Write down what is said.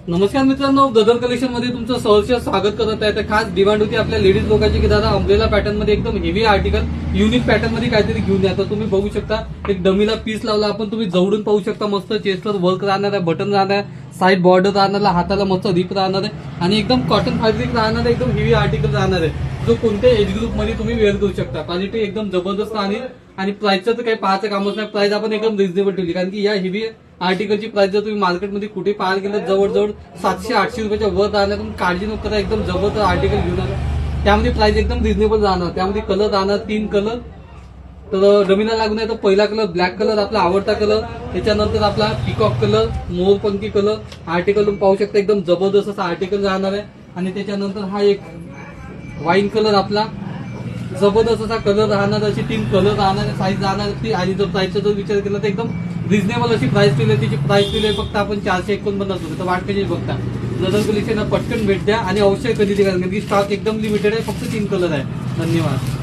नमस्कार मित्रांनो, गदर कलेक्शन मध्ये तुमचं सहर्ष स्वागत करत आहे. तर खास डिमांड होती आपल्या लेडीज लोकांची की दादा अम्ब्रेला पॅटर्न मध्ये एकदम हेवी आर्टिकल युनिक पॅटर्न मध्ये काहीतरी घेऊन या. तर तुम्ही बघू शकता एक डमीला पीस लावला आपण, तुम्ही जवळून पाहू शकता. मस्त चेस्टवर वर्क राहणार आहे, बटन राहणार आहे, साईड बॉर्डर राहणार आहे, हाताला मस्त रिप राहणार आहे आणि एकदम कॉटन फॅब्रिक राहणार आहे. एकदम हेवी आर्टिकल राहणार आहे, जो कोणत्या एज ग्रुप मध्ये तुम्ही वेअर करू शकता. क्वालिटी एकदम जबरदस्त राहणार आणि प्राइसचं तर काही पाहायचं कामच नाही. प्राइस आपण एकदम रिझनेबल ठेवली, कारण की या हेवी आर्टिकलची प्राइस जर तुम्ही मार्केटमध्ये कुठे पाहायला गेलं जवळजवळ 700-800 रुपयाच्या वर राहणार. तुम्ही काळजी नको करा, एकदम जबरदस्त आर्टिकल घेऊन आला. त्यामध्ये प्राइस एकदम रिझनेबल राहणार. त्यामध्ये कलर राहणार 3 कलर. तर डमीला लागून आहे तर पहिला कलर ब्लॅक कलर आपला आवडता कलर, त्याच्यानंतर आपला पिकॉक कलर, मोरपंखी कलर. आर्टिकल तुम्ही पाहू शकता एकदम जबरदस्त असा आर्टिकल राहणार आहे. आणि त्याच्यानंतर हा एक वाईन कलर आपला जबरदस्त असा कलर राहणार. अशी 3 कलर राहणार, साईज राहणार ती. आणि जर प्राइसचा जर विचार केला तर एकदम रिझनेबल अशी प्राइस दिली. त्याची प्राइस दिली फक्त आपण 449 रुपये. तर वाट कशी बघता गदर कलेक्शन पटकन भेट द्या आणि अवश्य खरेदी करा, कारण की स्टॉक एकदम लिमिटेड आहे. फक्त 3 कलर आहे. धन्यवाद.